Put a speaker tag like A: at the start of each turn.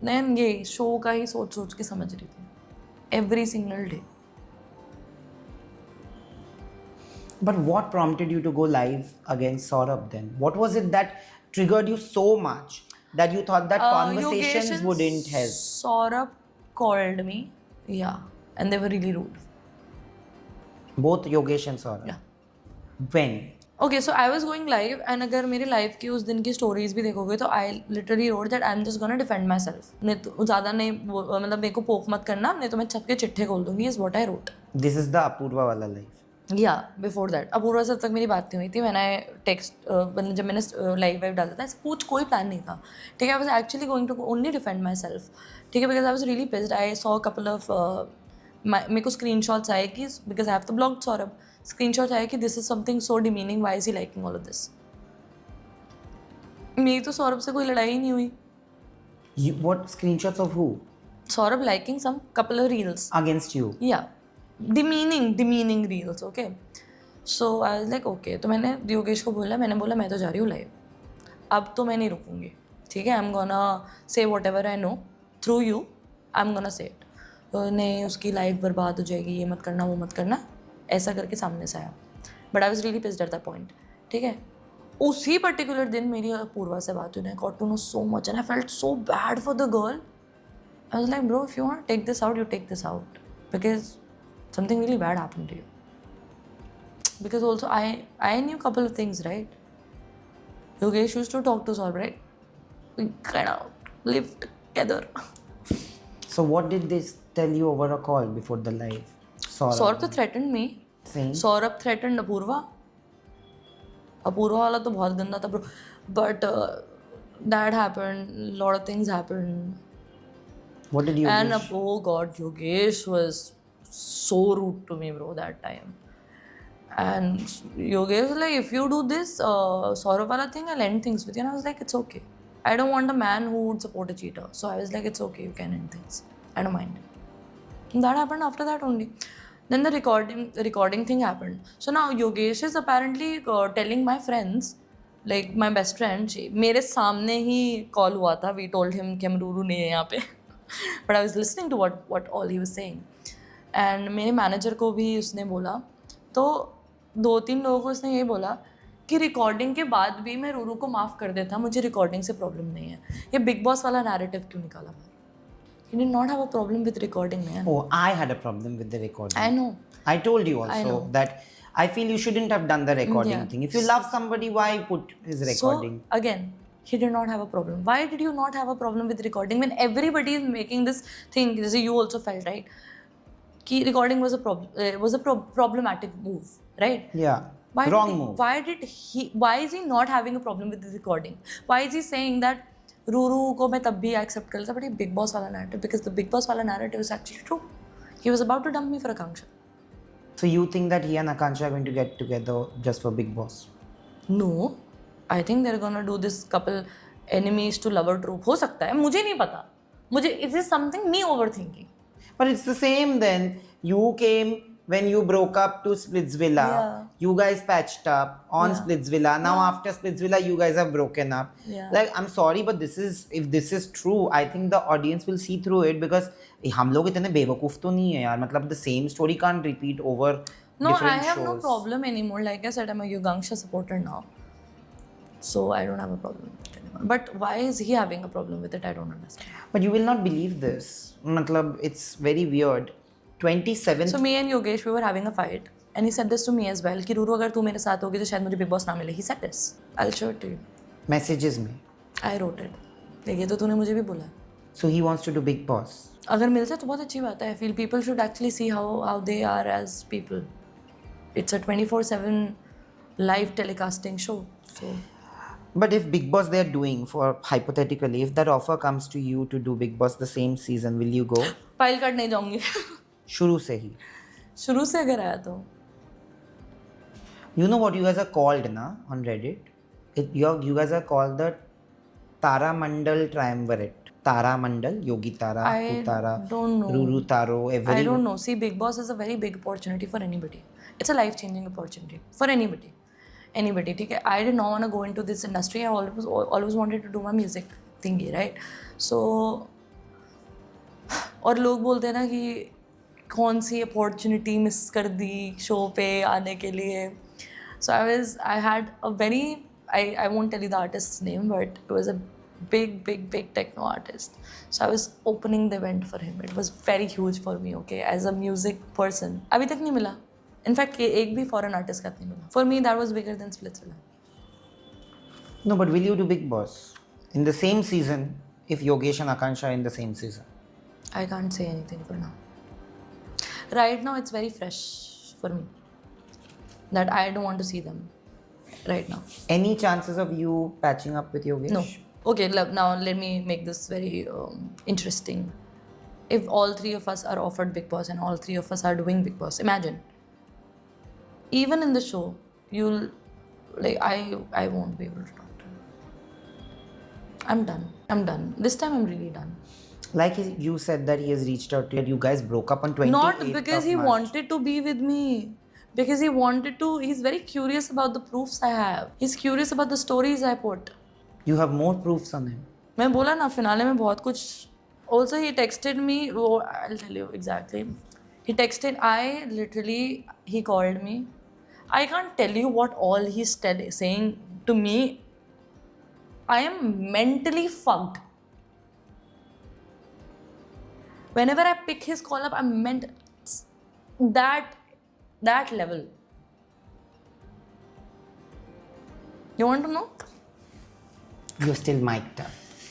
A: मैं ये शो का ही सोच सोच के समझ रही थी every single day.
B: But what prompted you to go live against Saurabh then? What was it that triggered you so much that you thought that conversations
A: Yogesh
B: wouldn't
A: and
B: help?
A: Saurabh called me, yeah, and they were really rude.
B: Both Yogesh and Saurabh.
A: Yeah.
B: When?
A: Okay so I was going live and अगर मेरे live की उस दिन की stories भी देखोगे तो I literally road that I am just gonna defend my self. नहीं तो ज़्यादा नहीं मतलब मेरे को पोक मत करना, नहीं तो मैं छप के चिट्ठे खोल दूंगी. Is what I wrote.
B: This is the Apurva wala life.
A: या बिफोर दैट अपूर्वा से तक मेरी बात नहीं हुई थी. मैंने टेक्स्ट जब मैंने लाइव वाइव डाला था ऐसा कुछ कोई प्लान नहीं था. ठीक है. I was actually going to only defend myself. ठीक है. Because I was really pissed. I saw couple of मेरे को स्क्रीन शॉट्स आए कि because I have the blog Saurabh. Screen shots आए कि this is something so demeaning. Why is he liking all of this. मेरी तो सौरभ से कोई लड़ाई ही नहीं हुई.
B: What screenshots of who?
A: Saurabh liking some couple of reels.
B: Against you?
A: या demeaning reels. Okay. So I was like okay. तो मैंने योगेश को बोला, मैंने बोला मैं तो जा रही हूँ लाइव. अब तो मैं नहीं रुकूंगी. ठीक है. I am gonna say what ever I know through you. I am gonna say it. नहीं उसकी लाइफ बर्बाद हो जाएगी, ये मत करना वो मत करना, ऐसा करके सामने से आया. But I was really pissed at that point. ठीक है. उसी पर्टिकुलर दिन मेरी अपूर्वा से बात हुई. I got to know so much and I felt so bad for the girl. I was like bro if you want take this out, you take this out, because something really bad happened to you. Because also I knew a couple of things, right? Yogesh used to talk to Saurabh, right? We kind of lived together.
B: So what did they tell you over a call before the live?
A: Saurabh तो threatened me.
B: Same.
A: Saurabh threatened Apurva. Apurva वाला तो बहुत गंदा था bro. But that happened. Lot of things happened.
B: What did you
A: And
B: wish?
A: oh god, Yogesh was so rude to me bro that time. And Yogesh was like, if you do this Saurabh wala thing, I'll end things with you. And I was like, it's okay. I don't want a man who would support a cheater. So I was like, it's okay, you can end things. I don't mind. And that happened after that only. Then the recording thing happened. So now Yogesh is apparently telling my friends, like my best friend, मेरे सामने ही call हुआ था. We told him कि हम रूरू नहीं है यहाँ पे. But I was listening to what all he was saying. And मेरे मैनेजर को भी उसने बोला. तो 2-3 लोगों को उसने ये बोला कि रिकॉर्डिंग के बाद भी मैं रूरू को माफ़ कर देता, मुझे रिकॉर्डिंग से प्रॉब्लम नहीं है. ये बिग बॉस वाला नैरेटिव क्यों निकाला बाहर? You did not have a problem with recording, man.
B: Oh, I had a problem with the recording.
A: I know.
B: I told you
A: I
B: also
A: know.
B: that I feel you shouldn't have done the recording
A: Yeah.
B: thing. If you love somebody, why put his recording?
A: So again, he did not have a problem. Why did you not have a problem with recording when everybody is making this thing? You also felt, right? Ki recording was a problem. Problematic move, right?
B: Yeah. Wrong move.
A: Why is he not having a problem with the recording? Why is he saying that Ruru को मैं तब भी accept कर लेता, but ये Big Boss वाला narrative, because the Big Boss वाला narrative is actually true. He was about to dump me for Akanksha.
B: So you think that he and Akansha are going to get together just for Big Boss?
A: No, I think they're gonna do this couple enemies to lover trope. हो सकता है, मुझे नहीं पता. मुझे it is something me overthinking.
B: But it's the same then. You came when you broke up to Splitsvilla.
A: Yeah.
B: You guys patched up on
A: Yeah.
B: Splitsvilla. Now after Splitsvilla, you guys have broken up.
A: Yeah.
B: Like, I'm sorry, but if this is true, I think the audience will see through it because हम लोग इतने बेवकूफ तो नहीं है यार. मतलब the same story can't repeat over
A: No,
B: different
A: I have
B: shows.
A: no problem anymore. Like I said, I'm a Yugangsha supporter now. So I don't have a problem with it anymore. But why is he having a problem with it? I don't understand.
B: But you will not believe this. मतलब it's very weird. 27th.
A: So me and Yogesh, we were having a fight. And he said this to me as well. कि रूरू अगर तू मेरे साथ होगी तो शायद मुझे Big Boss ना मिले. He said this. I'll show it to you.
B: messages में.
A: I wrote it. देखिए तो तूने मुझे भी बोला.
B: So he wants to do Big Boss.
A: अगर मिल जाए तो बहुत अच्छी बात है. I feel people should actually see how they are as people. It's a 24/7 live telecasting show. So
B: But if Big Boss they're doing, for hypothetically, if that offer comes to you to do Big Boss the same season, will you go?
A: File काट नहीं जाऊंगी.
B: शुरू से ही.
A: शुरू से अगर आया तो.
B: You know what you guys are called na on Reddit? You guys are called the Tara Mandal Triumvirate. Tara Mandal, Yogi Tara,
A: I
B: Tara,
A: don't know.
B: Ruru Taro,
A: I don't know. See, Big Boss is a very big opportunity for anybody. It's a life-changing opportunity for anybody. ठीक है. I did not want to go into this industry. I always wanted to do my music thingy, right? So और लोग बोलते हैं ना कि कौन सी opportunity miss कर दी शो पे आने के लिए. So I had a very, I won't tell you the artist's name, but it was a big techno artist. So I was opening the event for him. It was very huge for me, okay, as a music person. अभी तक नहीं मिला. In fact, एक भी foreign artist का नहीं मिला. For me, that was bigger than Splitsvilla.
B: No, but will you do Big Boss in the same season if Yogesh and Akansha are in the same season?
A: I can't say anything for now. Right now, it's very fresh for me. That I don't want to see them right now.
B: Any chances of you patching up with Yogesh?
A: No. Okay, now let me make this very interesting. If all three of us are offered Big Boss and all three of us are doing Big Boss, imagine. Even in the show, you'll like I won't be able to talk to him. I'm done. This time I'm really done.
B: Like you said that he has reached out to you. You guys broke up on 28th
A: Not because
B: of
A: he
B: March.
A: wanted to be with me. Because he wanted to, he's very curious about the proofs I have. He's curious about the stories I put.
B: You have more proofs on him.
A: मैं बोला ना finale में बहुत कुछ. Also he texted me, I'll tell you exactly. He texted, he called me. I can't tell you what all he's saying to me. I am mentally fucked. Whenever I pick his call up, I'm that level. You want to know?
B: You're still mic'd up.